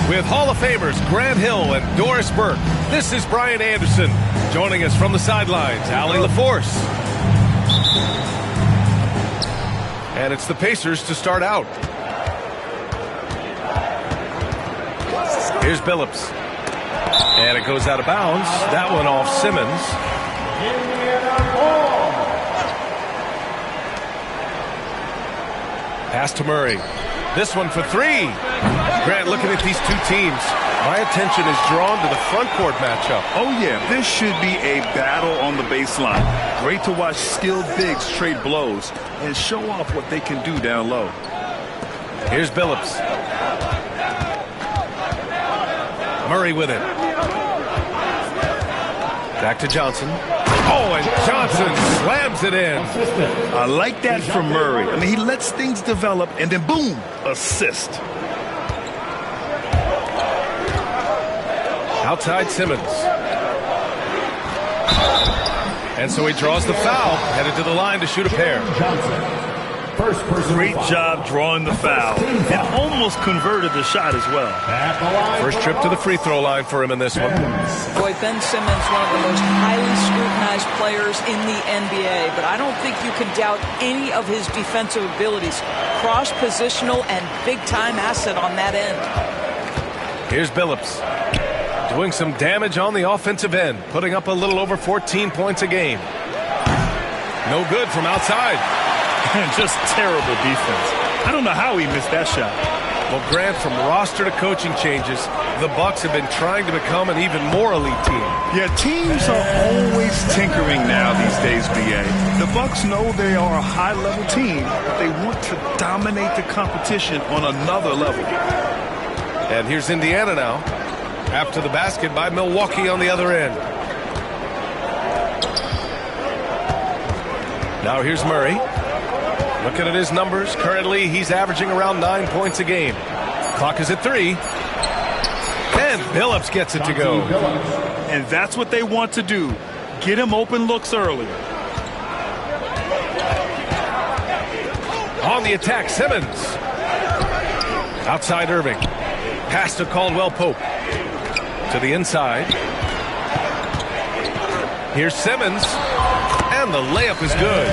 With Hall of Famers Grant Hill and Doris Burke, this is Brian Anderson. Joining us from the sidelines, Allie LaForce. And it's the Pacers to start out. Here's Billups. And it goes out of bounds. That one off Simmons. Pass to Murray. This one for three. Grant, looking at these two teams, my attention is drawn to the front court matchup. Oh, yeah, this should be a battle on the baseline. Great to watch skilled bigs trade blows and show off what they can do down low. Here's Billups. Murray with it. Back to Johnson. Oh, and Johnson slams it in. I like that from Murray. I mean, he lets things develop, and then boom, assist. Outside Simmons. And so he draws the foul, headed to the line to shoot a pair. Great job drawing the foul, and almost converted the shot as well. First trip to the free throw line for him in this one. Boy, Ben Simmons, one of the most highly scrutinized players in the NBA, but I don't think you can doubt any of his defensive abilities. Cross-positional and big-time asset on that end. Here's Billups. Doing some damage on the offensive end, putting up a little over 14 points a game. No good from outside. Just terrible defense. I don't know how he missed that shot. Well, Grant, from roster to coaching changes, the Bucks have been trying to become an even more elite team. Yeah, teams are always tinkering now these days, BA. The Bucks know they are a high-level team, but they want to dominate the competition on another level. And here's Indiana now, after the basket by Milwaukee on the other end. Now here's Murray. Looking at his numbers, currently he's averaging around 9 points a game. Clock is at 3. And Billups gets it to go. And that's what they want to do. Get him open looks early. On the attack, Simmons. Outside Irving. Pass to Caldwell Pope. To the inside. Here's Simmons. And the layup is good.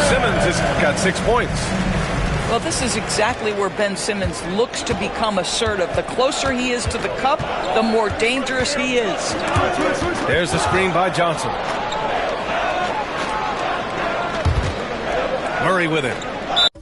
Simmons has got 6 points. Well, this is exactly where Ben Simmons looks to become assertive. The closer he is to the cup, the more dangerous he is. There's the screen by Johnson. Murray with it.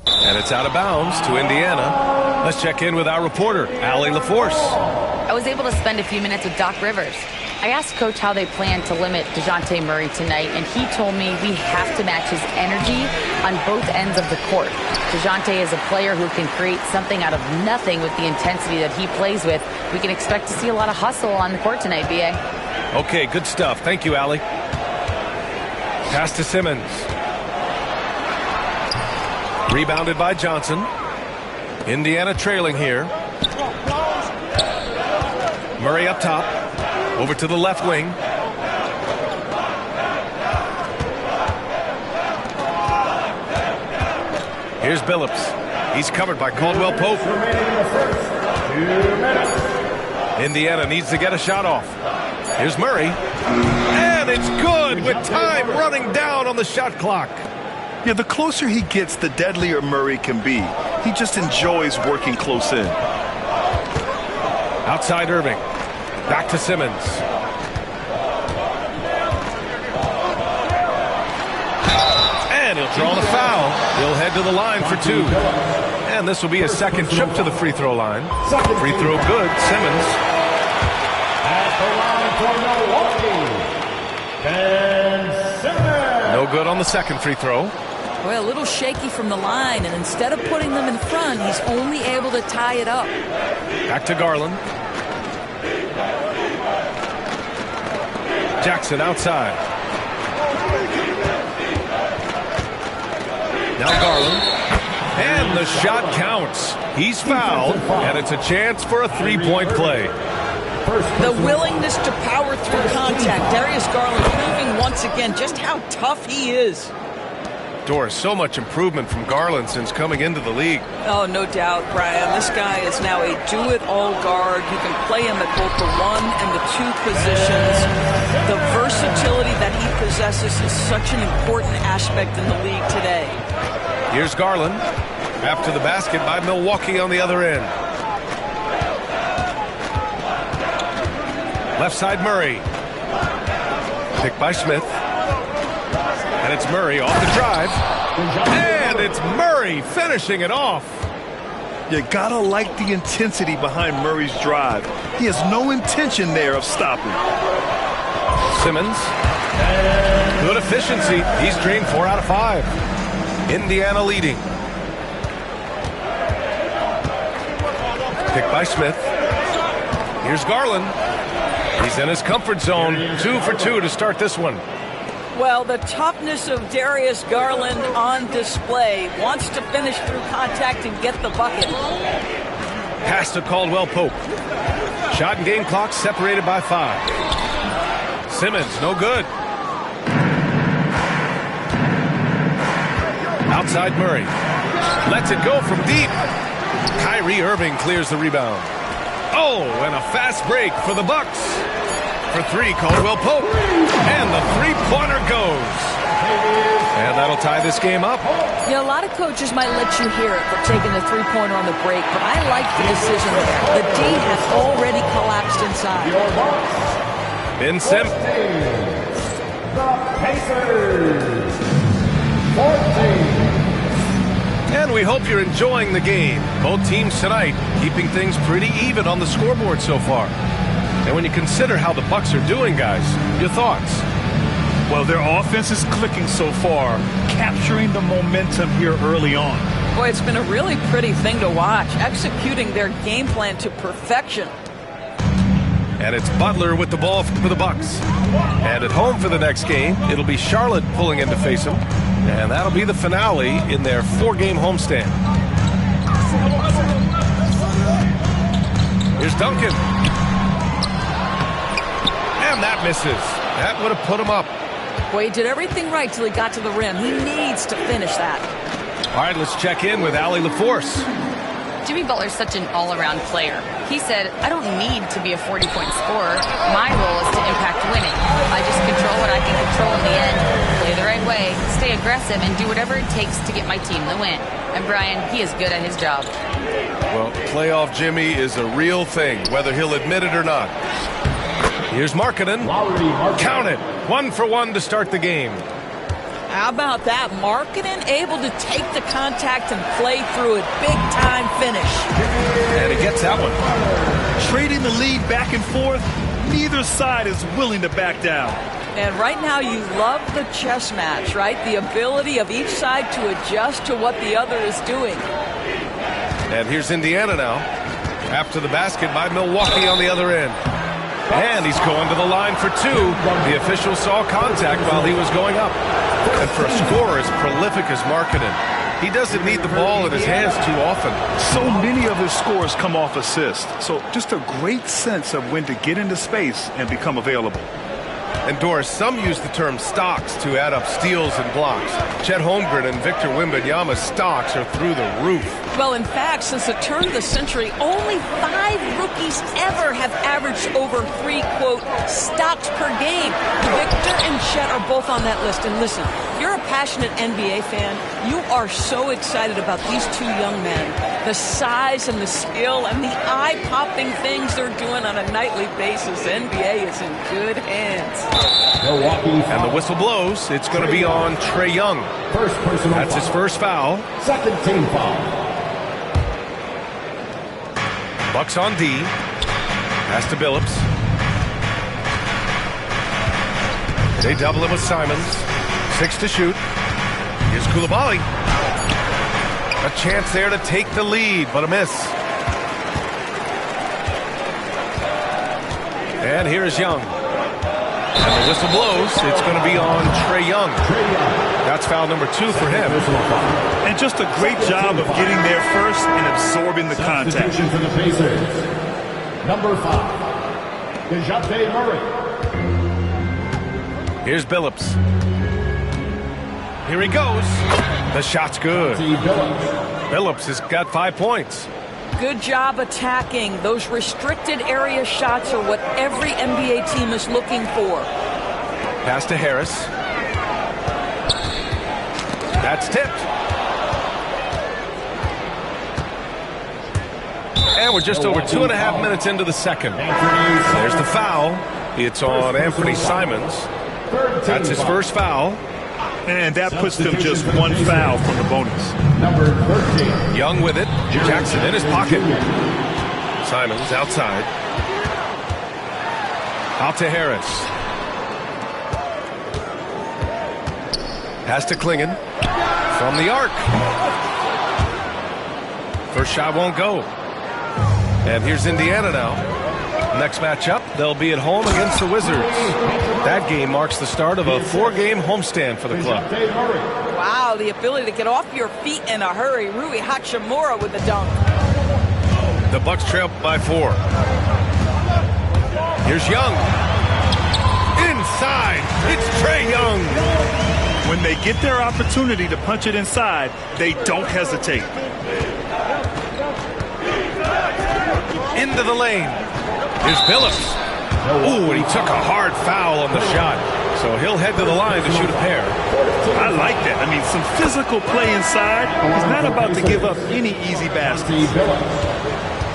And it's out of bounds to Indiana. Let's check in with our reporter, Allie LaForce. I was able to spend a few minutes with Doc Rivers. I asked Coach how they plan to limit DeJounte Murray tonight, and he told me we have to match his energy on both ends of the court. DeJounte is a player who can create something out of nothing with the intensity that he plays with. We can expect to see a lot of hustle on the court tonight, B.A. Okay, good stuff. Thank you, Allie. Pass to Simmons. Rebounded by Johnson. Indiana trailing here. Murray up top. Over to the left wing. Here's Billups. He's covered by Caldwell Pope. Indiana needs to get a shot off. Here's Murray. And it's good with time running down on the shot clock. Yeah, the closer he gets, the deadlier Murray can be. He just enjoys working close in. Outside Irving. Back to Simmons. And he'll draw the foul. He'll head to the line for two. And this will be his second trip to the free throw line. Free throw good. Simmons. At the line for Milwaukee, Ben Simmons. No good on the second free throw. Well, a little shaky from the line, and instead of putting them in front, he's only able to tie it up. Back to Garland. Jackson outside. Now Garland. And the shot counts. He's fouled, and it's a chance for a three-point play. The willingness to power through contact. Darius Garland proving once again just how tough he is. Doris, so much improvement from Garland since coming into the league. Oh, no doubt, Brian. This guy is now a do-it-all guard who can play him at both the one and the two positions. The versatility that he possesses is such an important aspect in the league today. Here's Garland. After the basket by Milwaukee on the other end. Left side Murray. Picked by Smith. And it's Murray off the drive. And it's Murray finishing it off. You gotta like the intensity behind Murray's drive. He has no intention there of stopping. Simmons. Good efficiency. He's drained 4 out of 5. Indiana leading. Picked by Smith. Here's Garland. He's in his comfort zone. 2 for 2 to start this one. Well, the toughness of Darius Garland on display. Wants to finish through contact and get the bucket. Pass to Caldwell Pope. Shot and game clock separated by 5. Simmons, no good. Outside Murray. Lets it go from deep. Kyrie Irving clears the rebound. Oh, and a fast break for the Bucks. For 3, Caldwell Pope. And the three-pointer goes. And that'll tie this game up. You know, a lot of coaches might let you hear it for taking the three-pointer on the break, but I like the decision there. The D has already collapsed inside. Ben Simmons. The Pacers. 14. And we hope you're enjoying the game. Both teams tonight keeping things pretty even on the scoreboard so far. And when you consider how the Bucks are doing, guys, your thoughts? Well, their offense is clicking so far, capturing the momentum here early on. Boy, it's been a really pretty thing to watch, executing their game plan to perfection. And it's Butler with the ball for the Bucks. And at home for the next game, it'll be Charlotte pulling in to face them. And that'll be the finale in their 4-game homestand. Here's Duncan. And that misses. That would have put him up. Boy, he did everything right till he got to the rim. He needs to finish that. All right, let's check in with Allie LaForce. Jimmy Butler's such an all-around player. He said, I don't need to be a 40-point scorer. My role is to impact winning. I just control what I can control in the end, play the right way, stay aggressive, and do whatever it takes to get my team the win. And Brian, he is good at his job. Well, playoff Jimmy is a real thing, whether he'll admit it or not. Here's Markkanen. Count it. 1 for 1 to start the game. How about that? Markkanen able to take the contact and play through it. Big-time finish. And he gets that one. Trading the lead back and forth, Neither side is willing to back down. And right now you love the chess match, right? The ability of each side to adjust to what the other is doing. And here's Indiana now. After the basket by Milwaukee on the other end. And he's going to the line for two. The official saw contact while he was going up. And for a scorer as prolific as Markkanen, he doesn't need the ball in his hands too often. So many of his scores come off assists. So just a great sense of when to get into space and become available. And Doris, some use the term stocks to add up steals and blocks. Chet Holmgren and Victor Wembanyama's stocks are through the roof. Well, in fact, since the turn of the century, only 5 rookies ever have averaged over 3, quote, stocks per game. Victor and Chet are both on that list. And listen, if you're a passionate NBA fan, you are so excited about these two young men. The size and the skill and the eye-popping things they're doing on a nightly basis. The NBA is in good hands. And the whistle blows. It's going to be on Trae Young. First personal That's his first foul. Second team foul. Bucks on D. Pass to Billups. They double him with Simons. 6 to shoot. Here's Coulibaly. A chance there to take the lead, but a miss. And here's Young. And the whistle blows. It's going to be on Trae Young. That's foul number 2 for him. And just a great job of getting there first and absorbing the contact. Substitution for the Pacers. Number 5, DeJounte Murray. Here's Billups. Here he goes. The shot's good. Billups has got 5 points. Good job attacking. Those restricted area shots are what every NBA team is looking for. Pass to Harris. That's tipped. And we're just over 2.5 minutes into the second. There's the foul. It's on Anthony Simons. That's his first foul. And that puts them just 1 foul from the bonus. Number 13. Young with it. Jackson in his pocket. Simons outside. Out to Harris. Pass to Klingon. From the arc. First shot won't go. And here's Indiana now. Next matchup, they'll be at home against the Wizards. That game marks the start of a 4-game homestand for the club. Wow, the ability to get off your feet in a hurry. Rui Hachimura with the dunk. The Bucks trail by 4. Here's Young. Inside, it's Trae Young. When they get their opportunity to punch it inside, they don't hesitate. Into the lane. Here's Billups. Ooh, and he took a hard foul on the shot. So he'll head to the line to shoot a pair. I like that. I mean, some physical play inside. He's not about to give up any easy baskets.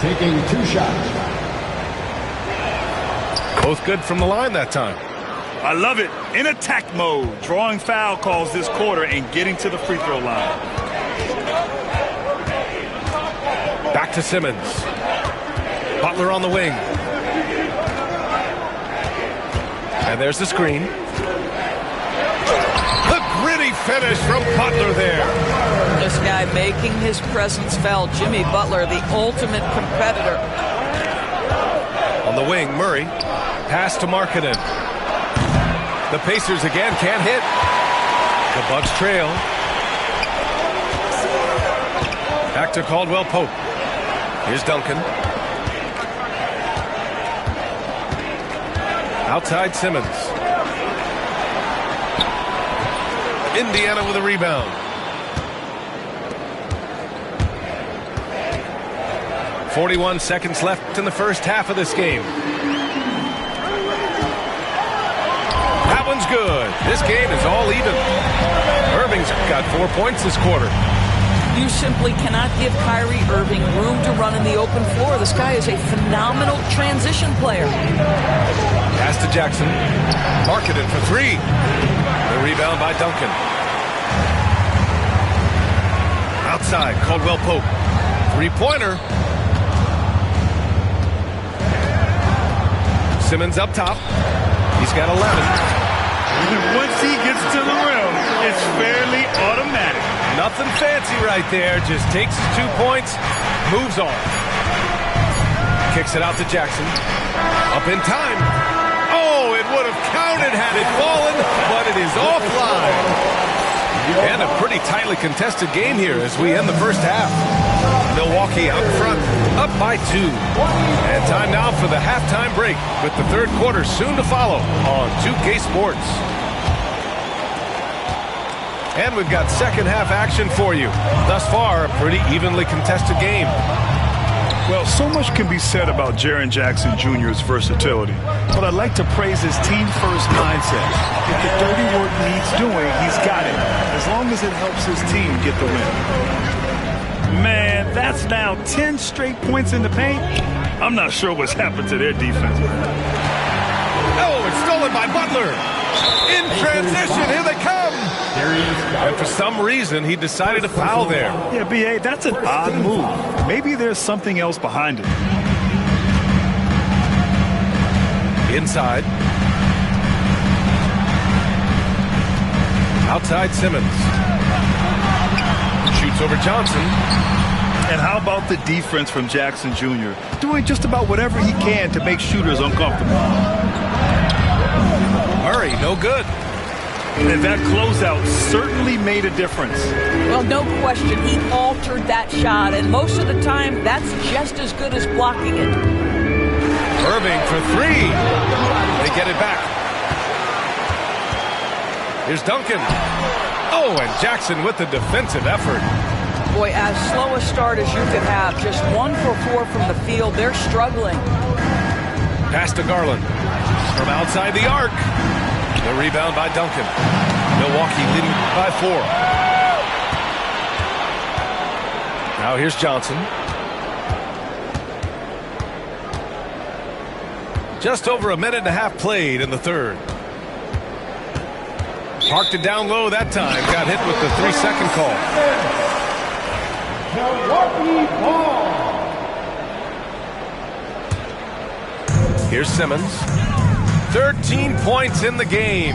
Taking 2 shots. Both good from the line that time. I love it. In attack mode. Drawing foul calls this quarter and getting to the free throw line. Back to Simmons. Butler on the wing. And there's the screen. The gritty finish from Butler there. This guy making his presence felt. Jimmy Butler, the ultimate competitor. On the wing, Murray. Pass to Markkanen. The Pacers again can't hit. The Bucks trail. Back to Caldwell Pope. Here's Duncan. Outside Simmons. Indiana with a rebound. 41 seconds left in the first half of this game. That one's good. This game is all even. Irving's got 4 points this quarter. You simply cannot give Kyrie Irving room to run in the open floor. This guy is a phenomenal transition player. Pass to Jackson. Markkanen for 3. The rebound by Duncan. Outside, Caldwell Pope. 3-pointer. Simmons up top. He's got 11. Once he gets to the rim, it's fairly automatic. Nothing fancy right there. Just takes his 2 points, moves on. Kicks it out to Jackson. Up in time. Oh, it would have counted had it fallen, but it is offline. And a pretty tightly contested game here as we end the first half. Milwaukee out front, up by 2. And time now for the halftime break with the third quarter soon to follow on 2K Sports. And we've got second half action for you. Thus far, a pretty evenly contested game. Well, so much can be said about Jaren Jackson Jr.'s versatility, but I'd like to praise his team-first mindset. If the dirty work needs doing, he's got it, as long as it helps his team get the win. Man, that's now 10 straight points in the paint. I'm not sure what's happened to their defense. Oh, it's stolen by Butler. In transition, here they come. And for some reason, he decided to foul there. Yeah, B.A., that's an odd move. Maybe there's something else behind it. Inside. Outside Simmons. Shoots over Johnson. And how about the defense from Jackson Jr.? Doing just about whatever he can to make shooters uncomfortable. Murray, no good. And that closeout certainly made a difference. Well, no question, he altered that shot, and most of the time, that's just as good as blocking it. Irving for 3. They get it back. Here's Duncan. Oh, and Jackson with the defensive effort. Boy, as slow a start as you could have, just 1 for 4 from the field. They're struggling. Pass to Garland. From outside the arc. The rebound by Duncan. Milwaukee leading by 4. Now here's Johnson. Just over a minute and a half played in the third. Parked it down low that time. Got hit with the 3-second call. Milwaukee ball. Here's Simmons. 13 points in the game.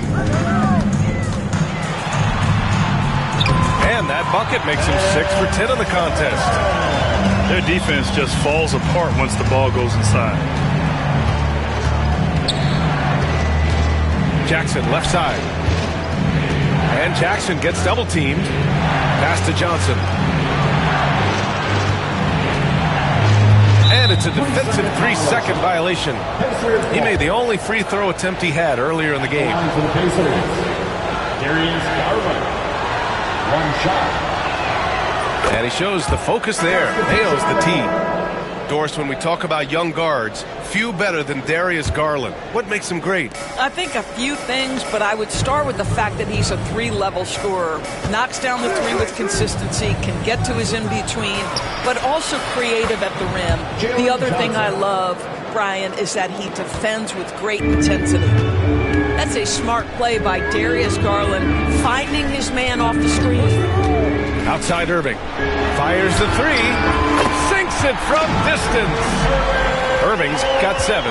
And that bucket makes him 6 for 10 in the contest. Their defense just falls apart once the ball goes inside. Jackson left side. And Jackson gets double teamed. Pass to Johnson. And it's a defensive 3-second violation. He made the only free throw attempt he had earlier in the game. Darius Garland. 1 shot. And he shows the focus there. Nails the tee. Doris, when we talk about young guards, few better than Darius Garland. What makes him great? I think a few things, but I would start with the fact that he's a 3-level scorer. Knocks down the 3 with consistency, can get to his in-between, but also creative at the rim. The other thing I love, Brian, is that he defends with great intensity. That's a smart play by Darius Garland, finding his man off the screen. Outside Irving. Fires the 3. Sinks it from distance. Irving's got 7.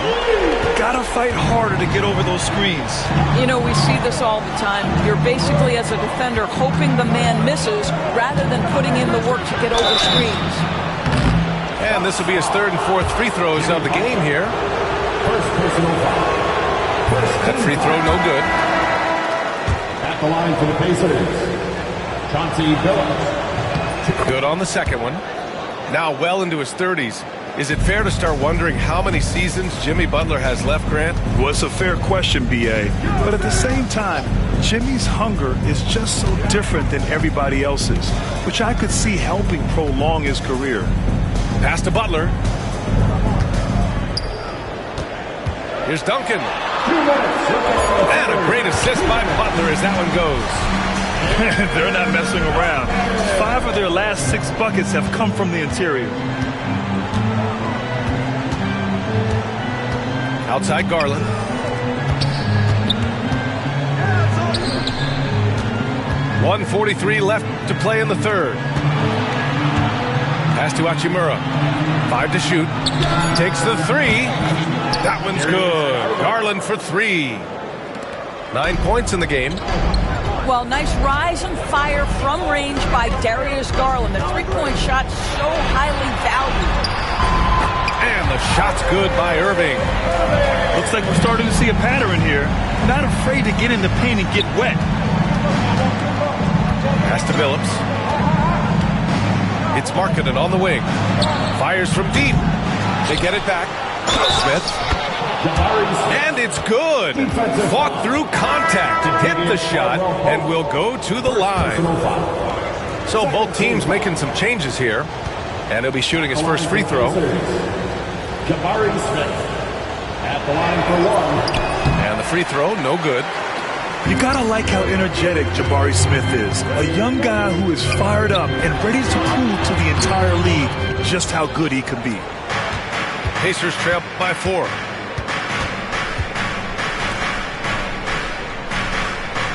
Gotta fight harder to get over those screens. You know, we see this all the time. You're basically, as a defender, hoping the man misses rather than putting in the work to get over screens. And this will be his 3rd and 4th free throws of the game here. First personal foul. That free throw no good. At the line for the Pacers, Chauncey Billups. Good on the second one. Now well into his 30s. Is it fair to start wondering how many seasons Jimmy Butler has left, Grant? Well, it's a fair question, B.A. But at the same time, Jimmy's hunger is just so different than everybody else's, which I could see helping prolong his career. Pass to Butler. Here's Duncan. And a great assist by Butler as that one goes. They're not messing around. 5 of their last 6 buckets have come from the interior. Outside Garland. .143 left to play in the third. Pass to Hachimura. 5 to shoot. Takes the 3. That one's good. Garland for 3. 9 points in the game. Well, nice rise and fire from range by Darius Garland. The three-point shot so highly valued. And the shot's good by Irving. Looks like we're starting to see a pattern here. Not afraid to get in the paint and get wet. Pass to Billups. It's Markkanen on the wing. Fires from deep. They get it back. Smith. And it's good. Fought through contact, hit the shot, and will go to the line. So both teams making some changes here. And he'll be shooting his first free throw. Jabari Smith at the line for 1. And the free throw, no good. You gotta like how energetic Jabari Smith is. A young guy who is fired up and ready to prove to the entire league just how good he can be. Pacers trail by 4.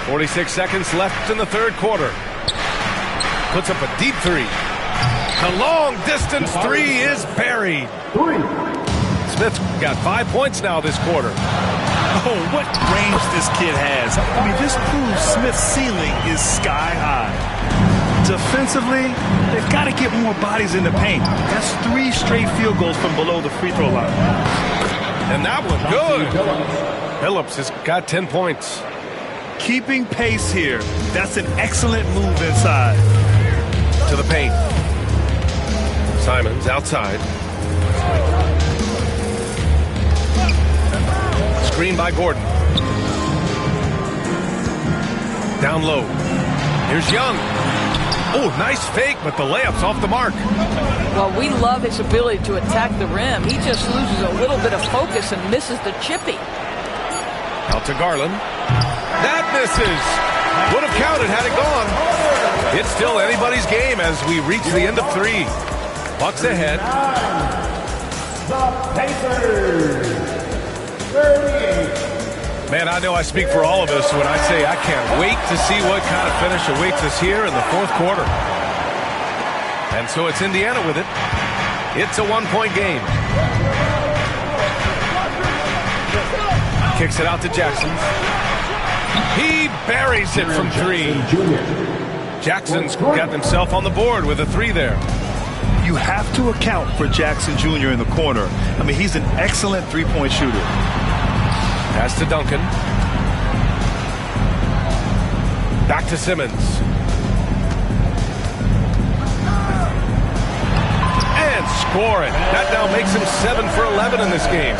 46 seconds left in the third quarter. Puts up a deep 3. The long distance 3 is buried. 3. Smith's got 5 points now this quarter. Oh, what range this kid has. I mean, this proves Smith's ceiling is sky high. Defensively, they've got to get more bodies in the paint. That's 3 straight field goals from below the free throw line. And that one good. Billups has got 10 points. Keeping pace here. That's an excellent move inside. To the paint. Simons outside. Screen by Gordon. Down low. Here's Young. Oh, nice fake, but the layup's off the mark. Well, we love his ability to attack the rim. He just loses a little bit of focus and misses the chippy. Out to Garland. That misses. Would have counted had it gone. It's still anybody's game as we reach the end of 3. Bucks ahead. The Pacers. 38. Man, I know I speak for all of us when I say I can't wait to see what kind of finish awaits us here in the fourth quarter. And so it's Indiana with it. It's a 1-point game. Kicks it out to Jackson. He buries it from 3. Jackson's got himself on the board with a 3 there. You have to account for Jackson Jr. in the corner. I mean, he's an excellent three-point shooter. Pass to Duncan. Back to Simmons. And score it. That now makes him 7 for 11 in this game.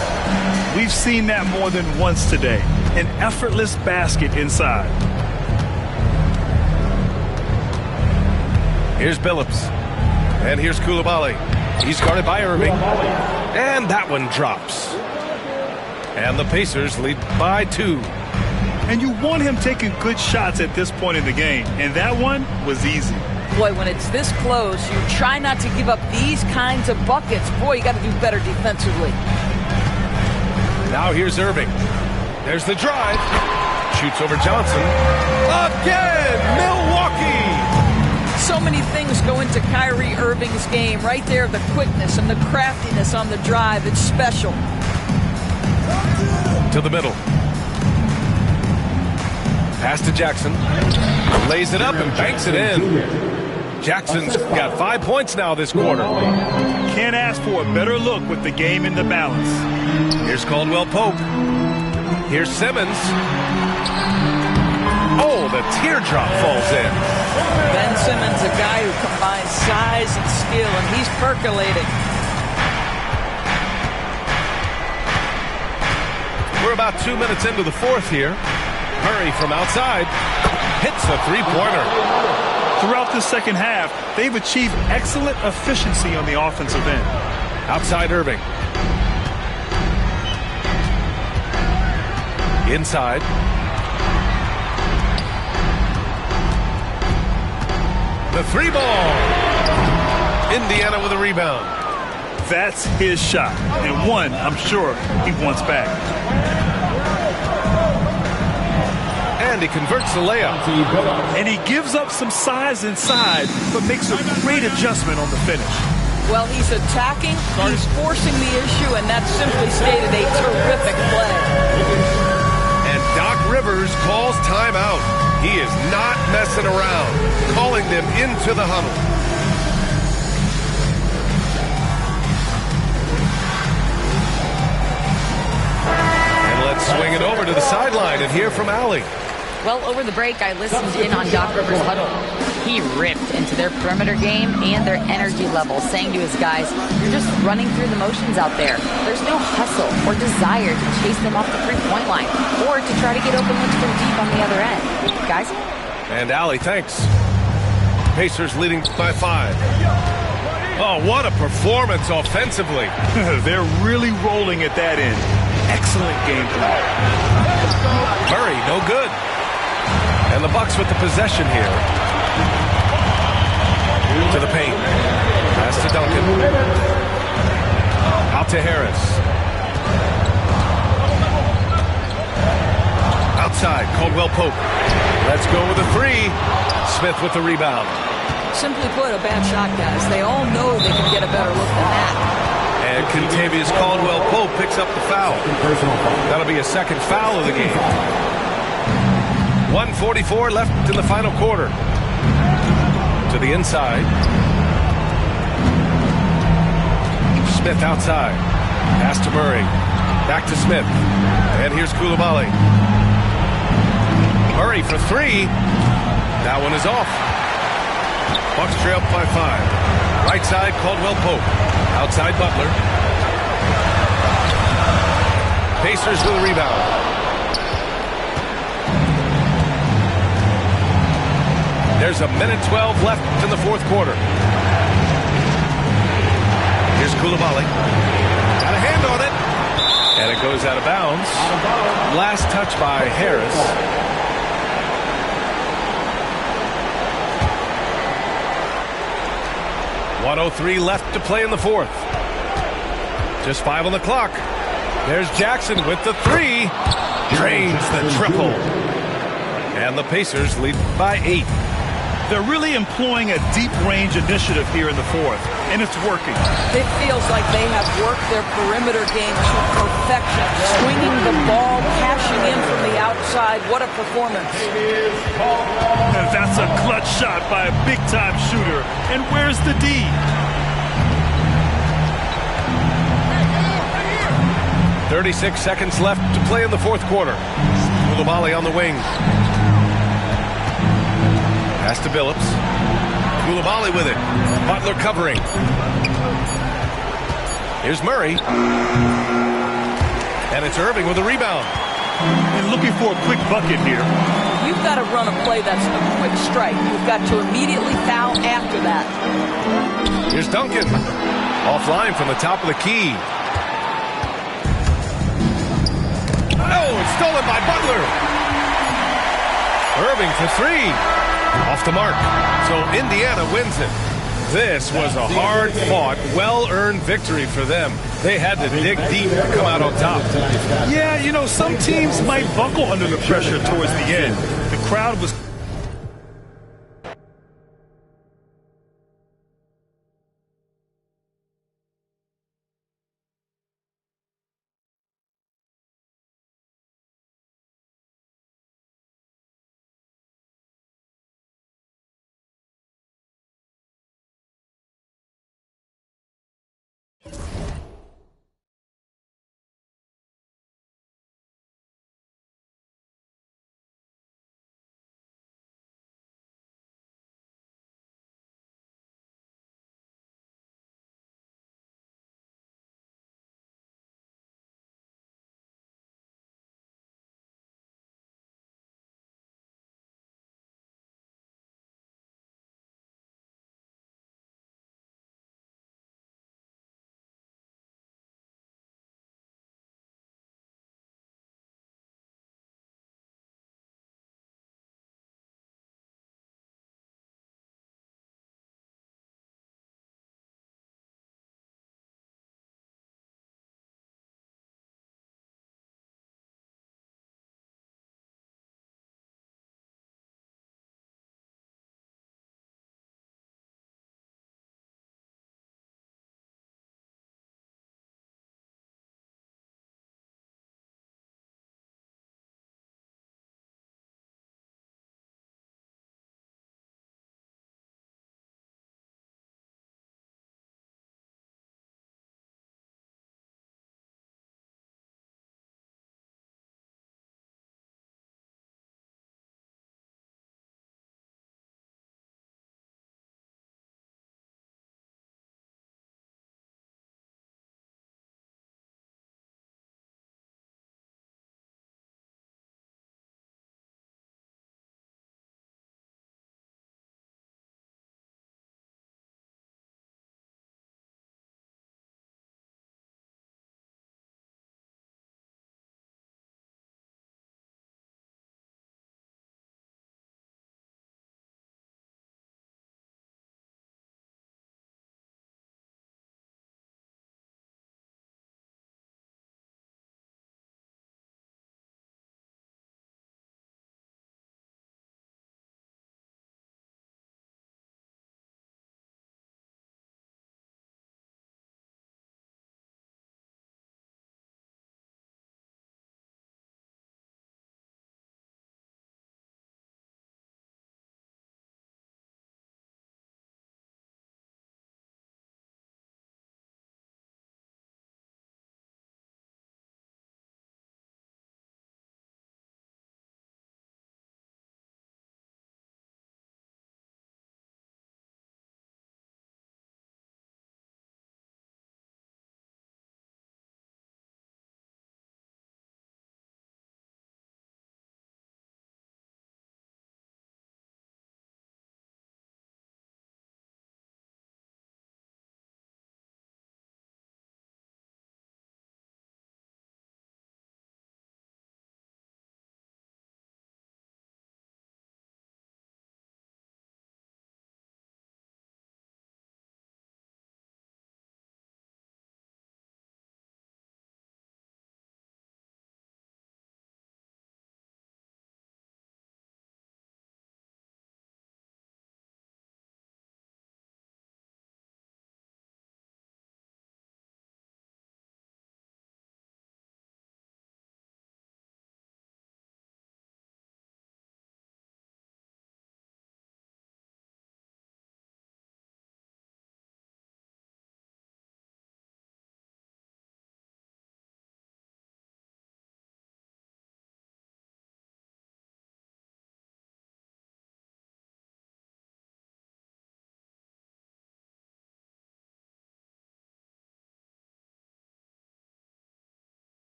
We've seen that more than once today. An effortless basket inside. Here's Billups. And here's Coulibaly. He's guarded by Irving. And that one drops. And the Pacers lead by 2. And you want him taking good shots at this point in the game. And that one was easy. Boy, when it's this close, you try not to give up these kinds of buckets. Boy, you got to do better defensively. Now here's Irving. There's the drive. Shoots over Johnson. Again, Milwaukee. So many things go into Kyrie Irving's game. Right there, the quickness and the craftiness on the drive. It's special. To the middle. Pass to Jackson. Lays it up and banks it in. Jackson's got 5 points now this quarter. Can't ask for a better look with the game in the balance. Here's Caldwell Pope. Here's Simmons. Oh, the teardrop falls in. Ben Simmons, a guy who combines size and skill, and he's percolating. We're about 2 minutes into the fourth here. Murray from outside hits a three-pointer. Throughout the second half, they've achieved excellent efficiency on the offensive end. Outside Irving. Inside. The 3 ball. Indiana with a rebound. That's his shot, and one I'm sure he wants back. And he converts the layup. And he gives up some size inside, but makes a great adjustment on the finish. Well, he's attacking, he's forcing the issue, and that's simply stated a terrific play. And Doc Rivers calls timeout. He is not messing around, calling them into the huddle. And let's swing it over to the sideline and hear from Allie. Well, over the break, I listened in on Doc Rivers' huddle. He ripped into their perimeter game and their energy level, saying to his guys, you're just running through the motions out there. There's no hustle or desire to chase them off the three-point line or to try to get open looks from deep on the other end. Guys? And Allie, thanks. Pacers leading by 5. Oh, what a performance offensively. They're really rolling at that end. Excellent game plan. Murray, no good. And the Bucks with the possession here. To the paint. Pass to Duncan. Out to Harris. Outside, Caldwell Pope. Let's go with a 3. Smith with the rebound. Simply put, a bad shot, guys. They all know they can get a better look than that. And Kentavious Caldwell Pope picks up the foul. That'll be a second foul of the game. 1:44 left in the final quarter. To the inside. Smith outside. Pass to Murray. Back to Smith. And here's Coulibaly. Murray for 3. That one is off. Bucks trail by 5. Right side, Caldwell Pope. Outside, Butler. Pacers with a rebound. There's a minute 12 left in the fourth quarter. Here's Coulibaly. Got a hand on it. And it goes out of bounds. Last touch by Harris. .103 left to play in the fourth. Just 5 on the clock. There's Jackson with the 3. Drains the triple. And the Pacers lead by 8. They're really employing a deep range initiative here in the fourth, and it's working. It feels like they have worked their perimeter game to perfection. Swinging the ball, cashing in from the outside. What a performance. And that's a clutch shot by a big-time shooter. And where's the D? .36 seconds left to play in the fourth quarter. Coulibaly on the wing. Pass to Billups. Coulibaly with it. Butler covering. Here's Murray. And it's Irving with a rebound. And looking for a quick bucket here. You've got to run a play that's a quick strike. You've got to immediately foul after that. Here's Duncan. Offline from the top of the key. Oh, it's stolen by Butler. Irving for 3. Off the mark. So Indiana wins it. This was a hard-fought, well-earned victory for them. They had to dig deep to come out on top. Yeah, you know, some teams might buckle under the pressure towards the end. The crowd was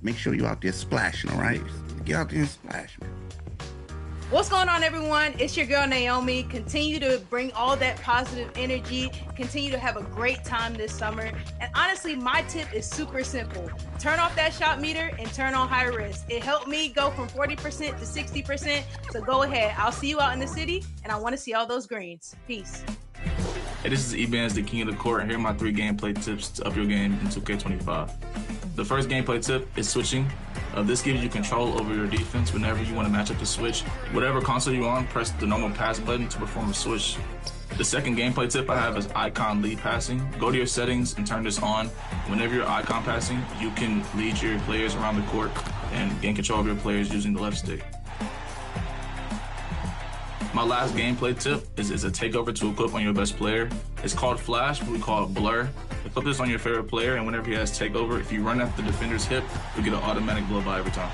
make sure you're out there splashing, all right? Get out there and splash, man. What's going on, everyone? It's your girl, Naomi. Continue to bring all that positive energy. Continue to have a great time this summer. And honestly, my tip is super simple. Turn off that shot meter and turn on high risk. It helped me go from 40% to 60%. So go ahead. I'll see you out in the city, and I want to see all those greens. Peace. Hey, this is Ebans, the king of the court, and here are my 3 gameplay tips to up your game in 2K25. The first gameplay tip is switching. This gives you control over your defense whenever you want to match up the switch. Whatever console you're on, press the normal pass button to perform a switch. The second gameplay tip I have is icon lead passing. Go to your settings and turn this on. Whenever you're icon passing, you can lead your players around the court and gain control of your players using the left stick. My last gameplay tip is a takeover to equip on your best player. It's called Flash, but we call it Blur. Equip this on your favorite player, and whenever he has takeover, if you run at the defender's hip, you get an automatic blow by every time.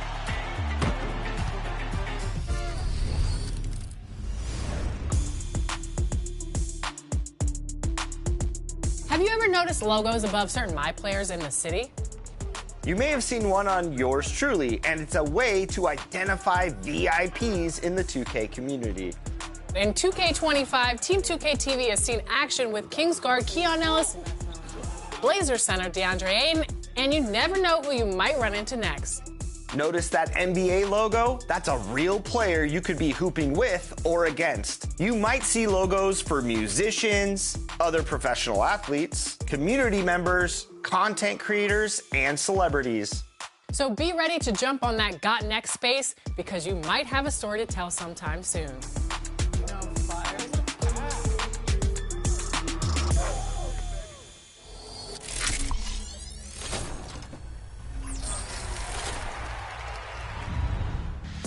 Have you ever noticed logos above certain My Players in the city? You may have seen one on yours truly, and it's a way to identify VIPs in the 2K community. In 2K25, Team 2K TV has seen action with Kingsguard Keon Ellis, Blazer center DeAndre Ayton, and you never know who you might run into next. Notice that NBA logo? That's a real player you could be hooping with or against. You might see logos for musicians, other professional athletes, community members, content creators, and celebrities. So be ready to jump on that Got Next space because you might have a story to tell sometime soon.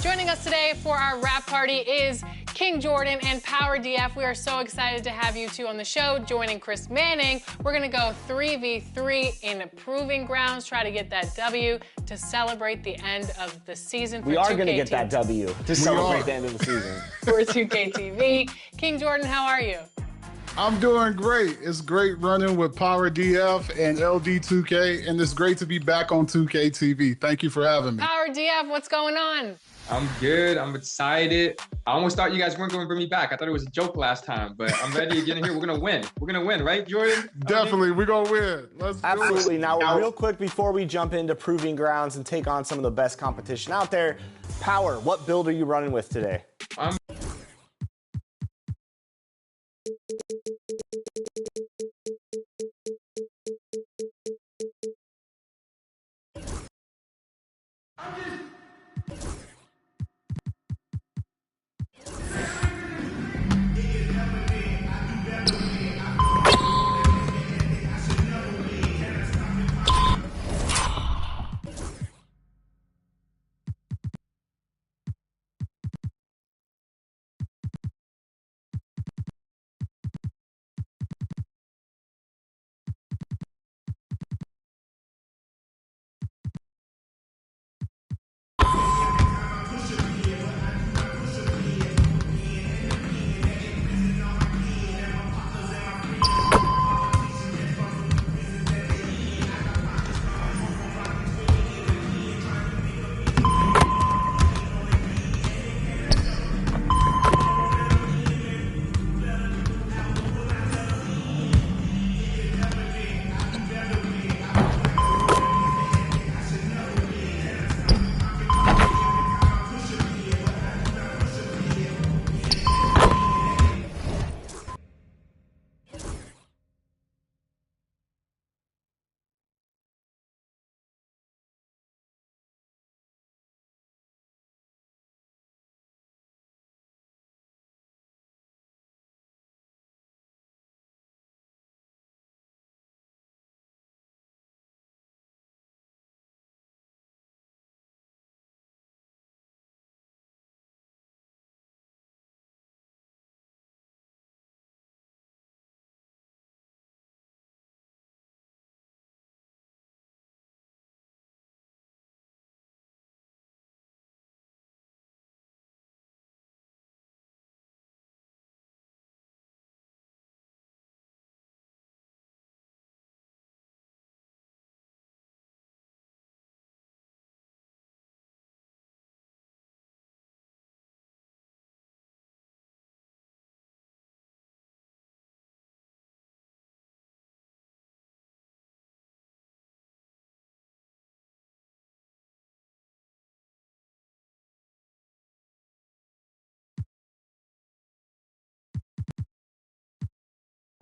Joining us today for our wrap party is King Jordan and Power DF. We are so excited to have you two on the show. Joining Chris Manning, we're going to go 3v3 in Proving Grounds, try to get that W to celebrate the end of the season. We are going to get that W to celebrate the end of the season. For 2K TV. King Jordan, how are you? I'm doing great. It's great running with Power DF and LD2K, and it's great to be back on 2K TV. Thank you for having me. Power DF, what's going on? I'm good. I'm excited. I almost thought you guys weren't going to bring me back. I thought it was a joke last time, but I'm ready to get in here. We're going to win. We're going to win, right, Jordan? Definitely. We're going to win. Let's Absolutely. Now, real quick before we jump into Proving Grounds and take on some of the best competition out there, Power, what build are you running with today? I'm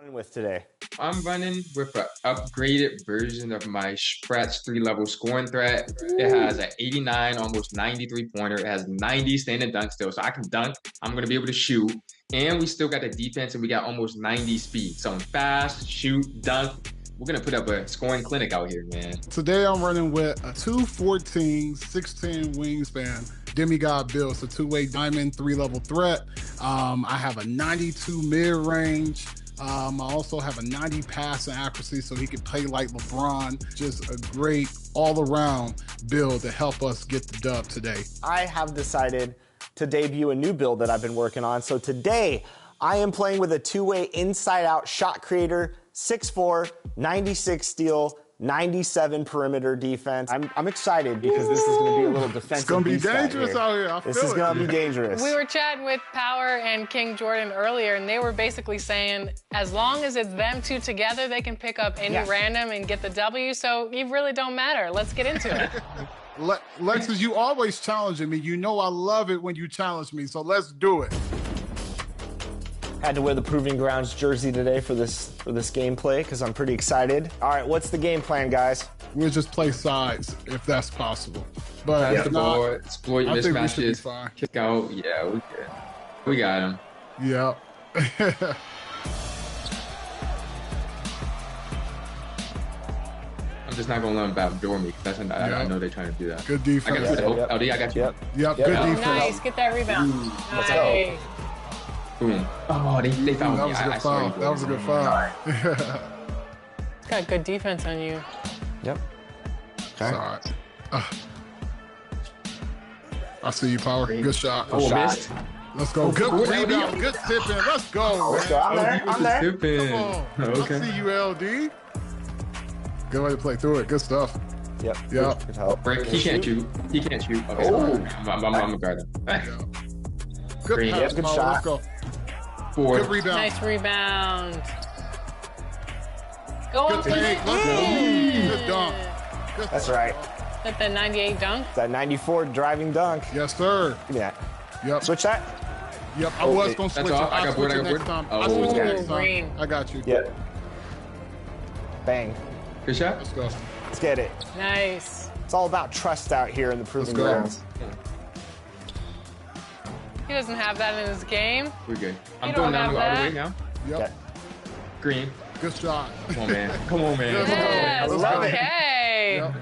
With today? I'm running with an upgraded version of my Spratz 3-level scoring threat. It has an 89, almost 93 pointer. It has 90 standing dunk still, so I can dunk. I'm going to be able to shoot. And we still got the defense, and we got almost 90 speed. So I'm fast, shoot, dunk. We're going to put up a scoring clinic out here, man. Today I'm running with a 214, 6'10 wingspan. Demigod build. It's a two-way diamond, 3-level threat. I have a 92 mid-range. I also have a 90 passing accuracy, so he can play like LeBron. Just a great all-around build to help us get the dub today. I have decided to debut a new build that I've been working on. So today, I am playing with a two-way inside-out shot creator, 6'4", 96 steal, 97 perimeter defense. I'm excited because this is going to be a little defensive. It's going to be beast dangerous out here. This is going to be dangerous. We were chatting with Power and King Jordan earlier, and they were basically saying as long as it's them two together, they can pick up any random and get the W. So you really don't matter. Let's get into it. Lexus, you always challenging me. You know I love it when you challenge me, so let's do it. Had to wear the Proving Grounds jersey today for this gameplay because I'm pretty excited. All right, what's the game plan, guys? We'll just play sides if that's possible. But Pass if the not, ball, exploit I think we should be mismatches, fine. kick out. Yeah, we good. We got him. Yeah. I'm just not gonna let them backdoor me because I know they're trying to do that. Good defense. I got you. LD, I got you. Yep. Good defense. Nice. Get that rebound. Let's Nice. Boom. Oh, they found That me. was a good foul. That was a good foul. It's got good defense on you. Yep. It's all right. I see you, Power. Good shot. Oh, missed. Let's go. Good rebound. Good tipping. Let's go, man. I'm there. Tipping. Come on. Okay. I see you, LD. Good way to play through it. Good stuff. Yep. Yep. Good help. Break. He can't shoot. He can't shoot. Okay. I'm gonna guard him. Good Green. pass, Good Power. shot. Let's go. 4. Good rebound. Nice rebound. Go Good up take. Let's go. Good dunk. Good That's right. At the 98 dunk. That 94 driving dunk. Yes, sir. Give me that. Yep. Switch that. Yep. I was going to That's switch all. it. I I'll got switch board, it I got next board. time. Oh, I'll switch it okay. next time. Green. I got you. Yep. Bang. Good shot. Let's go. Let's get it. Nice. It's all about trust out here in the Proving go. Grounds. He doesn't have that in his game. We're good. I'm You going don't down have all the that. way now. Yep. Okay. Green. Good shot. Come on, man. Come on, man. Yes. Let's go. Okay. Yep.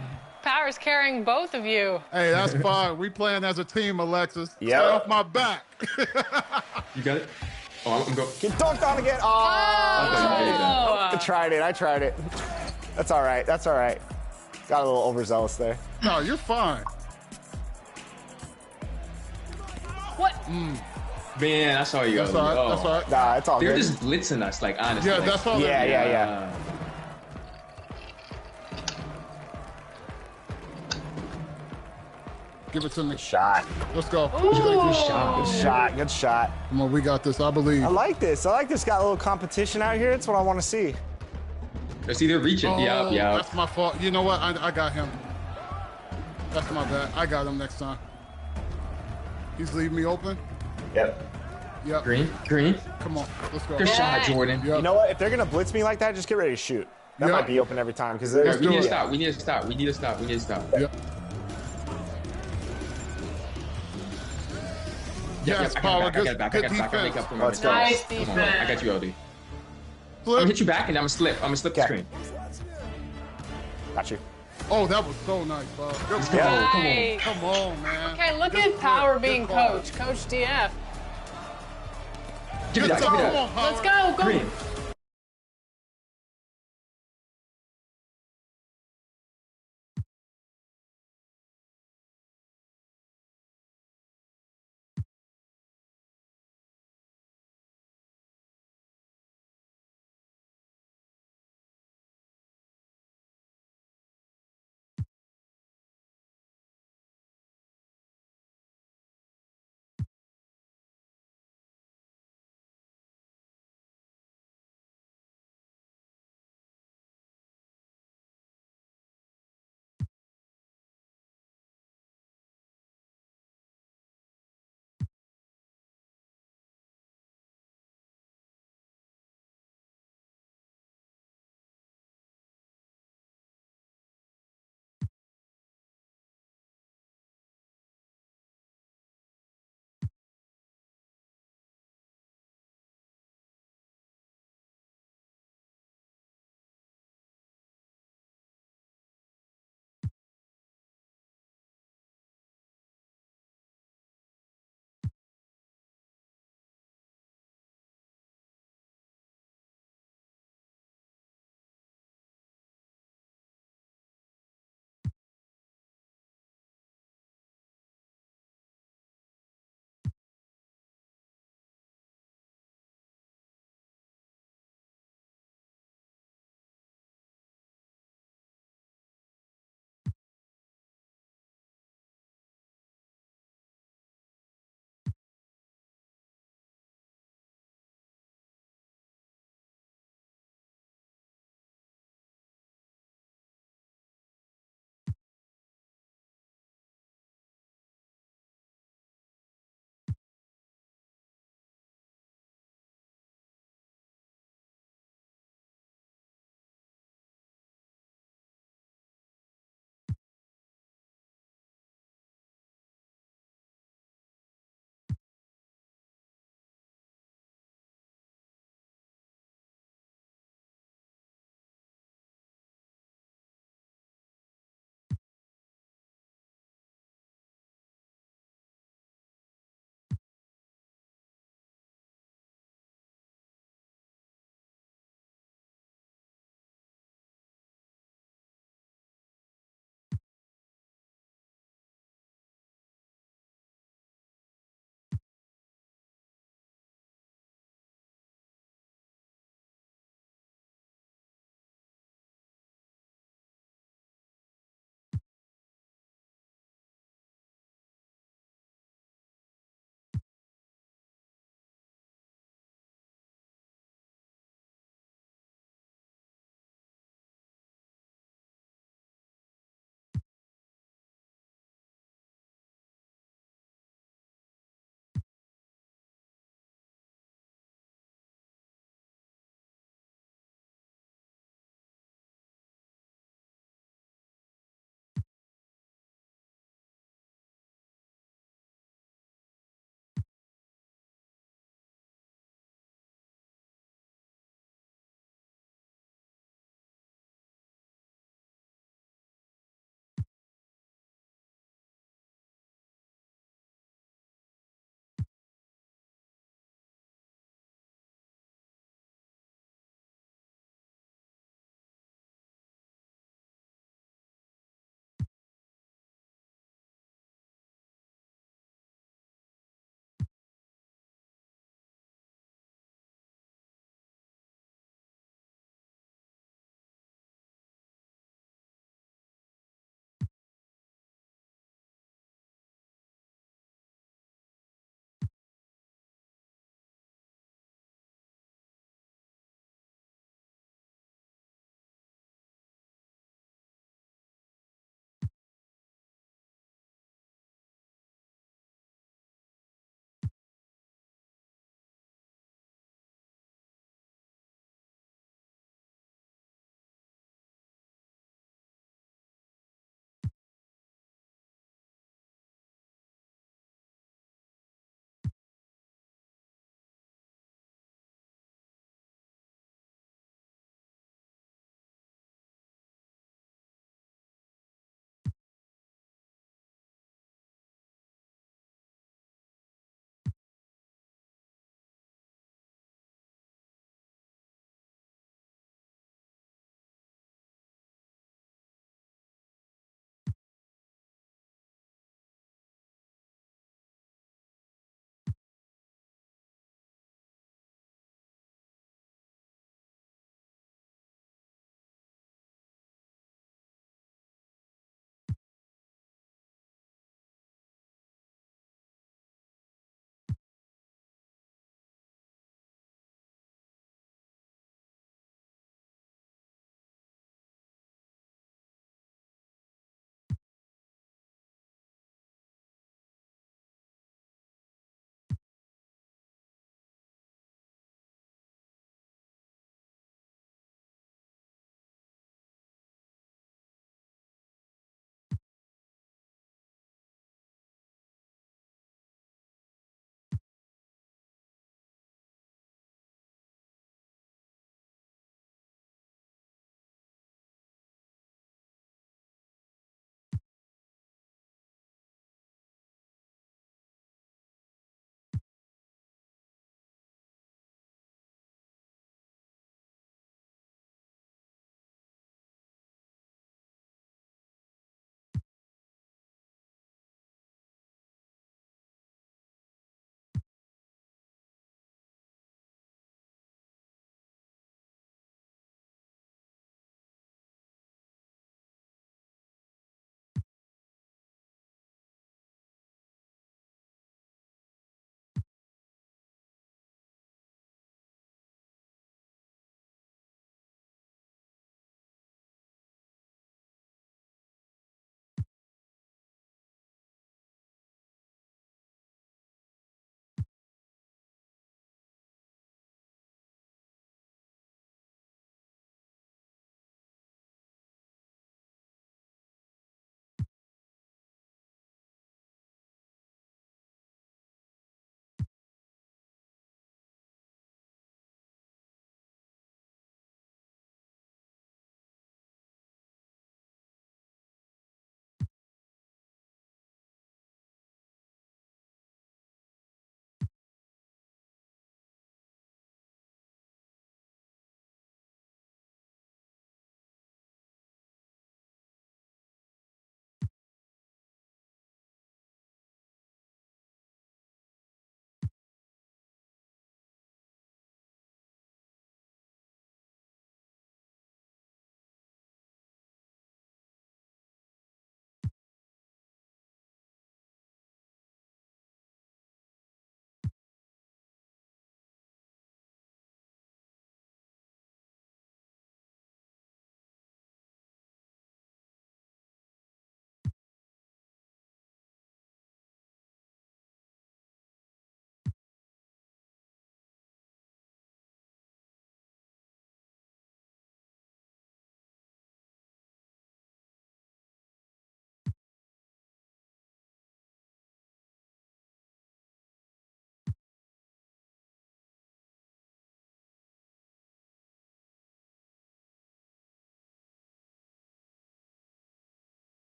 Power's carrying both of you. Hey, that's fine. We playing as a team, Alexis. Yep. Stay off my back. You got it? Oh, I'm going. Get dunked on again. Oh. I tried it. That's all right. That's all right. Got a little overzealous there. No, you're fine. What? Man, I saw you. That's all right. That's all right. Nah, it's all They're good. just blitzing us, like, honestly. Yeah, that's all. Yeah. Give it to me. Shot. Let's go. Good shot. Come on, we got this. I believe. I like this. Got a little competition out here. That's what I want to see. I see they're reaching. Oh, Yeah. That's my fault. You know what? I got him. That's my bad. I got him next time. He's leaving me open. Yep. Yep. Green. Come on. Let's go. Good shot, Jordan. Yep. You know what? If they're gonna blitz me like that, just get ready to shoot. That Yep. might be open every time because Yeah, there's. we need to it. stop. We need to stop. Yep. Yes, Power. I got it back. I Good got it back. I make defense. up for my Let's go. Nice Come on, defense. I got you, LD. I'm Flip. gonna hit you back and I'm gonna slip the Okay. screen. Got you. Oh, that was so nice, Bob. Good go. job. Nice. Come on, man. Okay, look Good at flip. Power Good being call. Coach DF. Give me Good that. job. Come on, Power. Let's go. Green.